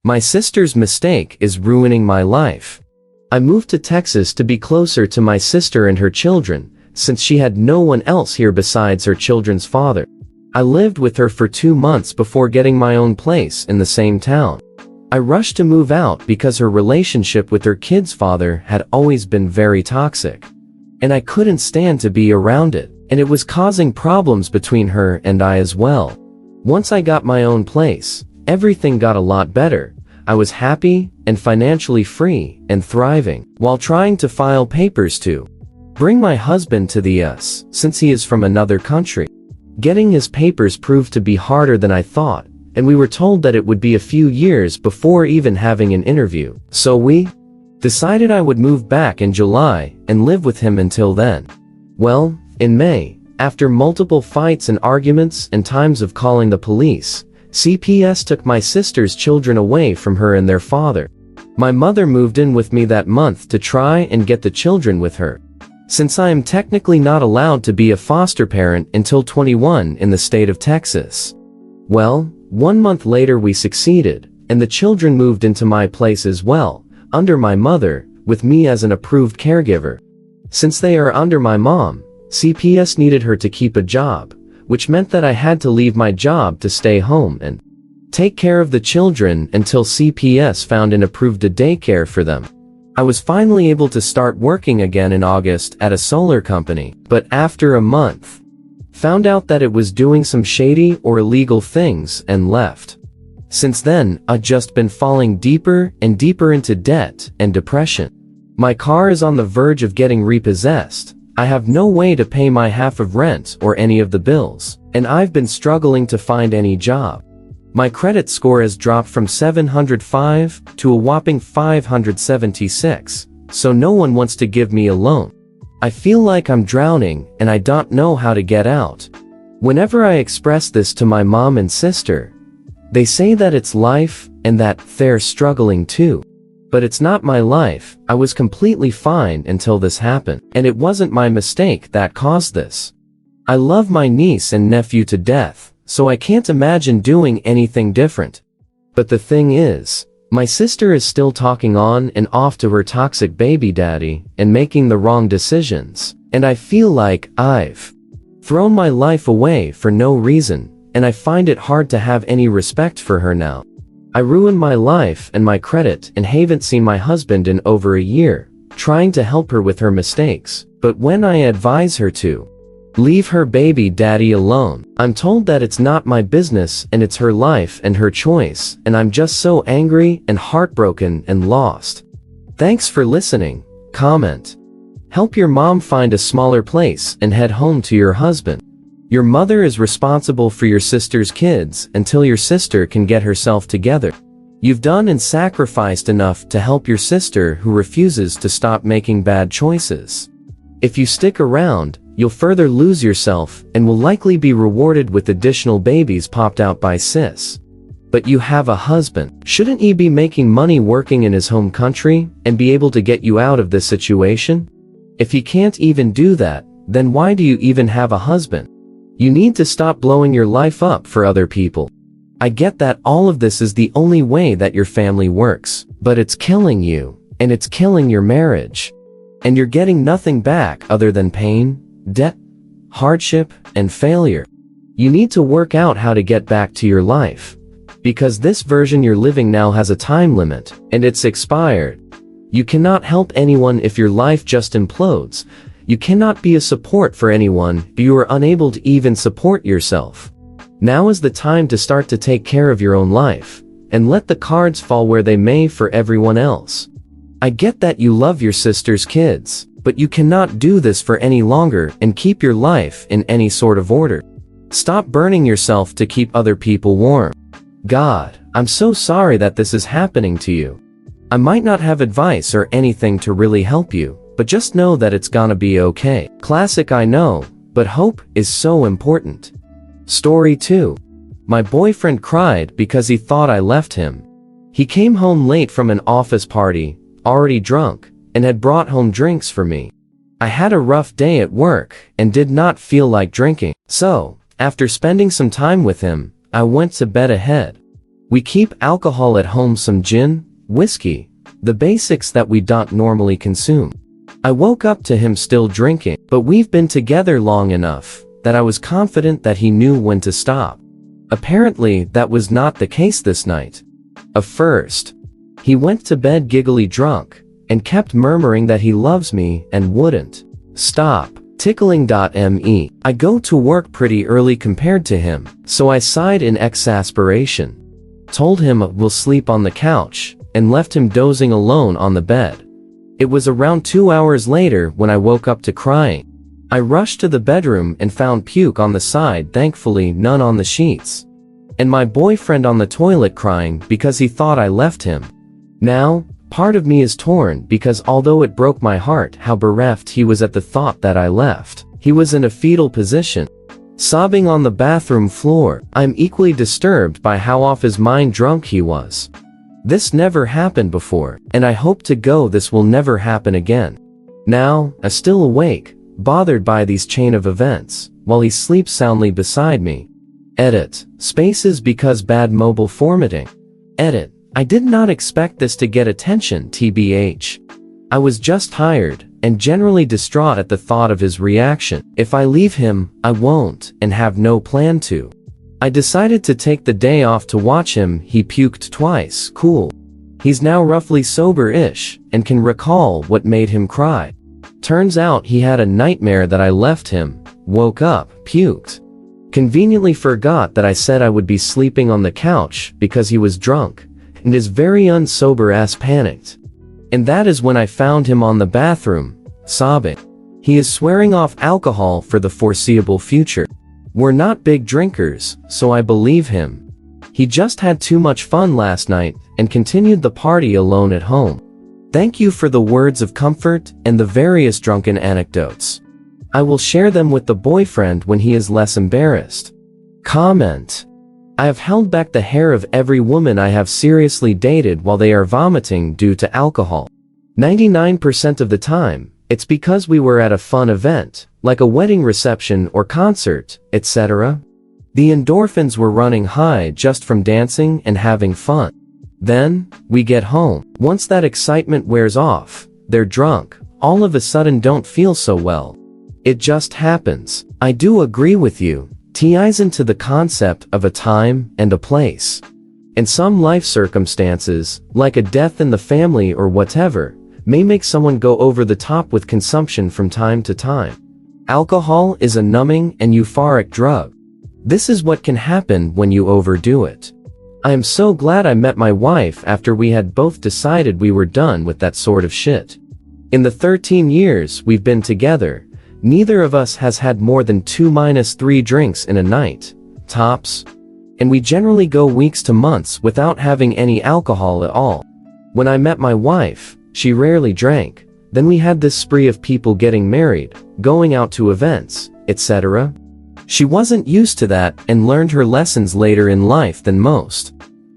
My sister's mistake is ruining my life. I moved to Texas to be closer to my sister and her children, since she had no one else here besides her children's father. I lived with her for 2 months before getting my own place in the same town. I rushed to move out because her relationship with her kid's father had always been very toxic. And I couldn't stand to be around it, and it was causing problems between her and I as well. Once I got my own place, everything got a lot better. I was happy and financially free and thriving, while trying to file papers to bring my husband to the US, since he is from another country. Getting his papers proved to be harder than I thought, and we were told that it would be a few years before even having an interview. So we decided I would move back in July and live with him until then. Well, in May, after multiple fights and arguments and times of calling the police, CPS took my sister's children away from her and their father. My mother moved in with me that month to try and get the children with her, since I am technically not allowed to be a foster parent until 21 in the state of Texas. Well, 1 month later we succeeded, and the children moved into my place as well, under my mother, with me as an approved caregiver. Since they are under my mom, CPS needed her to keep a job, which meant that I had to leave my job to stay home and take care of the children until CPS found and approved a daycare for them. I was finally able to start working again in August at a solar company, but after a month, found out that it was doing some shady or illegal things and left. Since then, I've just been falling deeper and deeper into debt and depression. My car is on the verge of getting repossessed. I have no way to pay my half of rent or any of the bills, and I've been struggling to find any job. My credit score has dropped from 705 to a whopping 576, so no one wants to give me a loan. I feel like I'm drowning and I don't know how to get out. Whenever I express this to my mom and sister, they say that it's life and that they're struggling too. But it's not my life. I was completely fine until this happened, and it wasn't my mistake that caused this. I love my niece and nephew to death, so I can't imagine doing anything different. But the thing is, my sister is still talking on and off to her toxic baby daddy and making the wrong decisions, and I feel like I've thrown my life away for no reason, and I find it hard to have any respect for her now. I ruined my life and my credit and haven't seen my husband in over a year, trying to help her with her mistakes, but when I advise her to leave her baby daddy alone, I'm told that it's not my business and it's her life and her choice, and I'm just so angry and heartbroken and lost. Thanks for listening. Comment. Help your mom find a smaller place and head home to your husband. Your mother is responsible for your sister's kids until your sister can get herself together. You've done and sacrificed enough to help your sister who refuses to stop making bad choices. If you stick around, you'll further lose yourself and will likely be rewarded with additional babies popped out by sis. But you have a husband. Shouldn't he be making money working in his home country and be able to get you out of this situation? If he can't even do that, then why do you even have a husband? You need to stop blowing your life up for other people. I get that all of this is the only way that your family works, but it's killing you, and it's killing your marriage. And you're getting nothing back other than pain, debt, hardship, and failure. You need to work out how to get back to your life. Because this version you're living now has a time limit, and it's expired. You cannot help anyone if your life just implodes. You cannot be a support for anyone if you are unable to even support yourself. Now is the time to start to take care of your own life, and let the cards fall where they may for everyone else. I get that you love your sister's kids, but you cannot do this for any longer and keep your life in any sort of order. Stop burning yourself to keep other people warm. God, I'm so sorry that this is happening to you. I might not have advice or anything to really help you, but just know that it's gonna be okay. Classic, I know, but hope is so important. Story 2. My boyfriend cried because he thought I left him. He came home late from an office party, already drunk, and had brought home drinks for me. I had a rough day at work and did not feel like drinking. So, after spending some time with him, I went to bed ahead. We keep alcohol at home, some gin, whiskey, the basics that we don't normally consume. I woke up to him still drinking, but we've been together long enough that I was confident that he knew when to stop. Apparently, that was not the case this night. First, he went to bed giggly drunk and kept murmuring that he loves me and wouldn't stop tickling.me. I go to work pretty early compared to him, so I sighed in exasperation, told him we'll sleep on the couch, and left him dozing alone on the bed. It was around 2 hours later when I woke up to crying. I rushed to the bedroom and found puke on the side, thankfully none on the sheets, and my boyfriend on the toilet crying because he thought I left him. Now, part of me is torn because although it broke my heart how bereft he was at the thought that I left, he was in a fetal position, sobbing on the bathroom floor. I'm equally disturbed by how off his mind drunk he was. This never happened before, and I hope to God this will never happen again. Now, I'm still awake, bothered by these chain of events, while he sleeps soundly beside me. Edit. Spaces because bad mobile formatting. Edit. I did not expect this to get attention, tbh. I was just tired, and generally distraught at the thought of his reaction. If I leave him, I won't, and have no plan to. I decided to take the day off to watch him. He puked twice. Cool. He's now roughly sober-ish, and can recall what made him cry. Turns out he had a nightmare that I left him, woke up, puked. Conveniently forgot that I said I would be sleeping on the couch because he was drunk, and his very unsober ass panicked. And that is when I found him on the bathroom, sobbing. He is swearing off alcohol for the foreseeable future. We're not big drinkers, so I believe him. He just had too much fun last night and continued the party alone at home. Thank you for the words of comfort and the various drunken anecdotes. I will share them with the boyfriend when he is less embarrassed. Comment. I have held back the hair of every woman I have seriously dated while they are vomiting due to alcohol. 99% of the time, it's because we were at a fun event, like a wedding reception or concert, etc. The endorphins were running high just from dancing and having fun. Then, we get home. Once that excitement wears off, they're drunk, all of a sudden don't feel so well. It just happens. I do agree with you. Ties into the concept of a time and a place. In some life circumstances, like a death in the family or whatever, may make someone go over the top with consumption from time to time. Alcohol is a numbing and euphoric drug. This is what can happen when you overdo it. I am so glad I met my wife after we had both decided we were done with that sort of shit. In the 13 years we've been together, neither of us has had more than 2-3 drinks in a night, tops. And we generally go weeks to months without having any alcohol at all. When I met my wife, she rarely drank. Then we had this spree of people getting married, going out to events, etc. She wasn't used to that and learned her lessons later in life than most.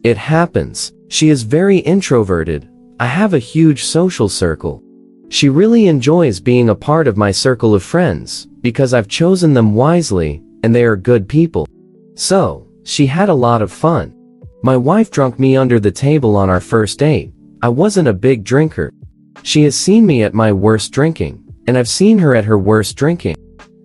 It happens. She is very introverted. I have a huge social circle. She really enjoys being a part of my circle of friends, because I've chosen them wisely, and they are good people. So, she had a lot of fun. My wife drunk me under the table on our first date. I wasn't a big drinker. She has seen me at my worst drinking, and I've seen her at her worst drinking.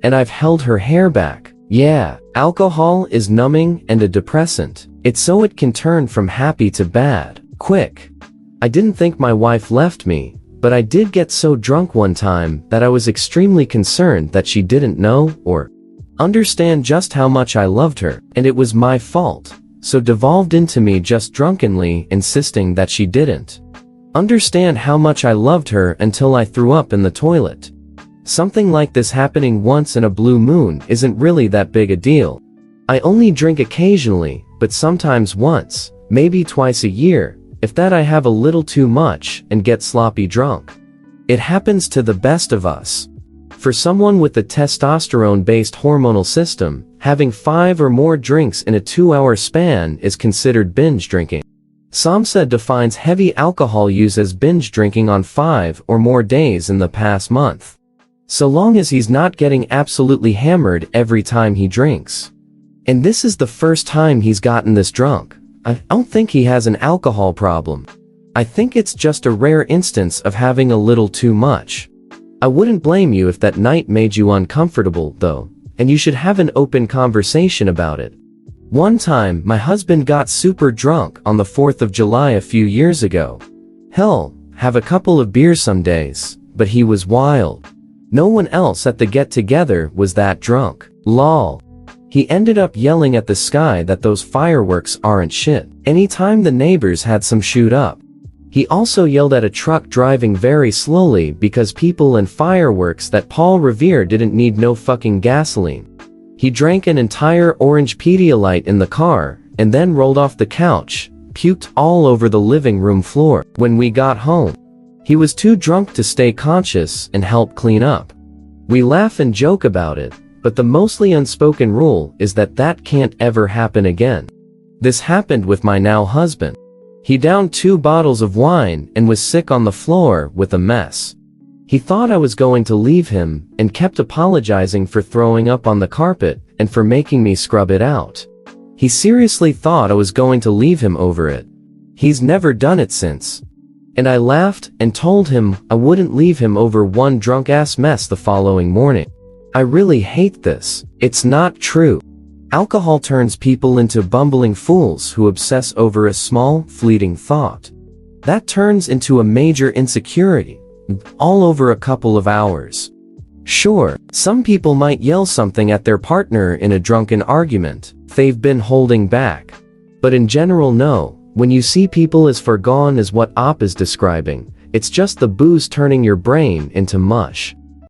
And I've held her hair back. Yeah, alcohol is numbing and a depressant. It's so it can turn from happy to bad, quick. I didn't think my wife left me, but I did get so drunk one time that I was extremely concerned that she didn't know or understand just how much I loved her, and it was my fault, so devolved into me just drunkenly insisting that she didn't understand how much I loved her until I threw up in the toilet. Something like this happening once in a blue moon isn't really that big a deal. I only drink occasionally, but sometimes once, maybe twice a year, if that I have a little too much and get sloppy drunk. It happens to the best of us. For someone with a testosterone-based hormonal system, having 5 or more drinks in a 2-hour span is considered binge drinking. SAMHSA defines heavy alcohol use as binge drinking on 5 or more days in the past month. So long as he's not getting absolutely hammered every time he drinks. And this is the first time he's gotten this drunk, I don't think he has an alcohol problem. I think it's just a rare instance of having a little too much. I wouldn't blame you if that night made you uncomfortable, though, and you should have an open conversation about it. One time, my husband got super drunk on the 4th of July a few years ago. Hell, have a couple of beers some days, but he was wild. No one else at the get-together was that drunk. Lol. He ended up yelling at the sky that those fireworks aren't shit. Anytime the neighbors had some shoot up. He also yelled at a truck driving very slowly because people and fireworks that Paul Revere didn't need no fucking gasoline. He drank an entire orange Pedialyte in the car, and then rolled off the couch, puked all over the living room floor. When we got home, he was too drunk to stay conscious and help clean up. We laugh and joke about it, but the mostly unspoken rule is that that can't ever happen again. This happened with my now husband. He downed 2 bottles of wine and was sick on the floor with a mess. He thought I was going to leave him and kept apologizing for throwing up on the carpet and for making me scrub it out. He seriously thought I was going to leave him over it. He's never done it since. And I laughed and told him I wouldn't leave him over one drunk-ass mess the following morning. I really hate this. It's not true. Alcohol turns people into bumbling fools who obsess over a small, fleeting thought. That turns into a major insecurity, all over a couple of hours. Sure, some people might yell something at their partner in a drunken argument they've been holding back. But in general, no. When you see people as far gone as what Op is describing, it's just the booze turning your brain into mush.